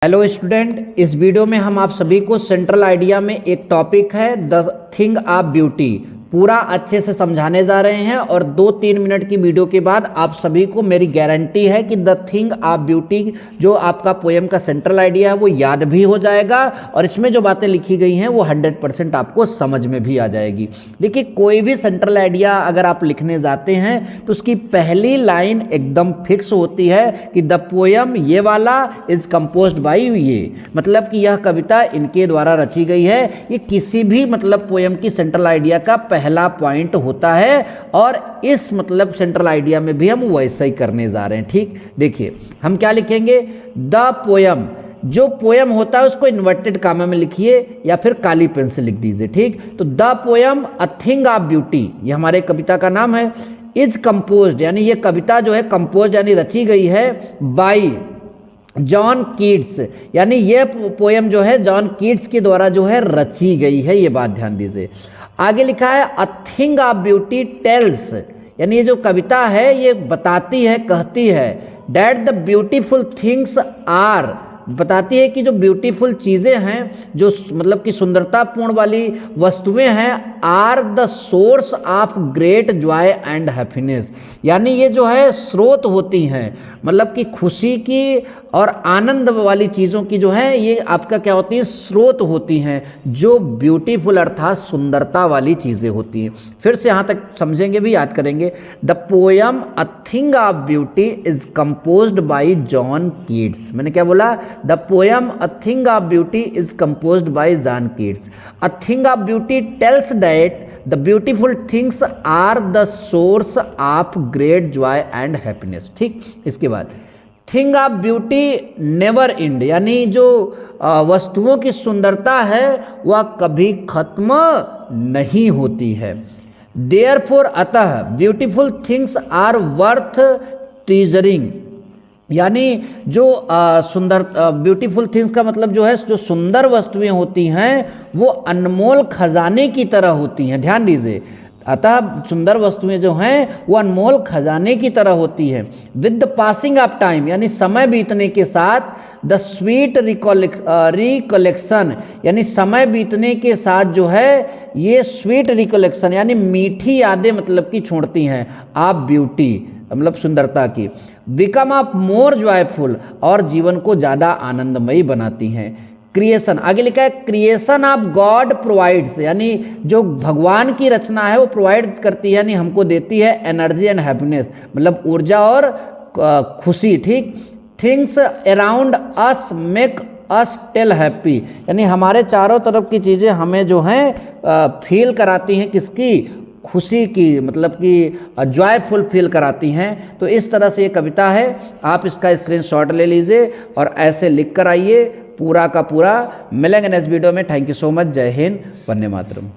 Hello student, इस video में हम आप सभी को सेंट्रल आइडिया में एक टॉपिक है द थिंग ऑफ ब्यूटी पूरा अच्छे से समझाने जा रहे हैं और 2-3 मिनट की वीडियो के बाद आप सभी को मेरी गारंटी है कि द थिंग ऑफ ब्यूटी जो आपका पोएम का सेंट्रल आइडिया है वो याद भी हो जाएगा और इसमें जो बातें लिखी गई हैं वो 100% आपको समझ में भी आ जाएगी। देखिए, कोई भी सेंट्रल आइडिया अगर आप लिखने जाते हैं तो उसकी पहली लाइन एकदम फिक्स होती है कि द पोएम ये वाला इज कंपोज्ड बाय ये, मतलब कि यह कविता इनके द्वारा रची गई है। ये किसी भी मतलब पोएम की सेंट्रल आइडिया का पहला पॉइंट होता है और इस मतलब सेंट्रल आइडिया में भी हम वैसा ही करने जा रहे हैं। ठीक, देखिए हम क्या लिखेंगे, द पोएम, जो पोएम होता है उसको इन्वर्टेड कामा में लिखिए या फिर काली पेन से लिख दीजिए। ठीक, तो the poem a thing of beauty, ये हमारे कविता का नाम है। इज कंपोज्ड, यानी ये कविता जो है कंपोज यानी रची गई है बाई जॉन कीट्स, यानी ये पोएम जो है जॉन कीट्स के द्वारा जो है रची गई है। ये बात ध्यान दीजिए। आगे लिखा है a thing of beauty tells, यानी ये जो कविता है ये बताती है, कहती है that the beautiful things are, बताती है कि जो ब्यूटीफुल चीज़ें हैं, जो मतलब कि सुंदरतापूर्ण वाली वस्तुएं हैं, are the source of great joy and happiness, यानी ये जो है स्रोत होती हैं, मतलब कि खुशी की और आनंद वाली चीज़ों की जो है ये आपका क्या होती है, स्रोत होती हैं, जो ब्यूटीफुल अर्थात सुंदरता वाली चीज़ें होती हैं। फिर से यहाँ तक समझेंगे भी, याद करेंगे। The poem a thing of beauty is composed by John Keats, मैंने क्या बोला, the poem a thing of beauty is composed by John Keats. A thing of beauty tells that the beautiful things are the source of great joy and happiness. ठीक, इसके बाद thing of beauty never end, यानी जो वस्तुओं की सुंदरता है वह कभी खत्म नहीं होती है। देयरफॉर, अतः ब्यूटीफुल थिंग्स आर वर्थ ट्रीजरिंग, यानी जो सुंदर ब्यूटीफुल थिंग्स का मतलब जो है, जो सुंदर वस्तुएं होती हैं वो अनमोल खजाने की तरह होती हैं। ध्यान दीजिए, अतः सुंदर वस्तुएं जो हैं वो अनमोल खजाने की तरह होती हैं। With the passing of time, यानी समय बीतने के साथ, द स्वीट रिकलेक्शन, यानी समय बीतने के साथ जो है ये स्वीट रिकलेक्शन यानी मीठी यादें मतलब कि छोड़ती हैं आप ब्यूटी मतलब सुंदरता की, बिकम ऑफ मोर जॉयफुल, और जीवन को ज़्यादा आनंदमयी बनाती हैं। क्रिएशन, आगे लिखा है क्रिएशन ऑफ गॉड प्रोवाइड्स, यानी जो भगवान की रचना है वो प्रोवाइड करती है, यानी हमको देती है एनर्जी एंड हैप्पीनेस, मतलब ऊर्जा और खुशी। ठीक, things around us make us tell happy, यानी हमारे चारों तरफ की चीज़ें हमें जो हैं फील कराती हैं, किसकी, खुशी की, मतलब कि जॉयफुल फील कराती हैं। तो इस तरह से ये कविता है, आप इसका स्क्रीनशॉट ले लीजिए और ऐसे लिख कर आइए पूरा का पूरा। मिलेंगे नेक्स्ट वीडियो में। Thank you so much. जय हिंद, वंदे मातरम।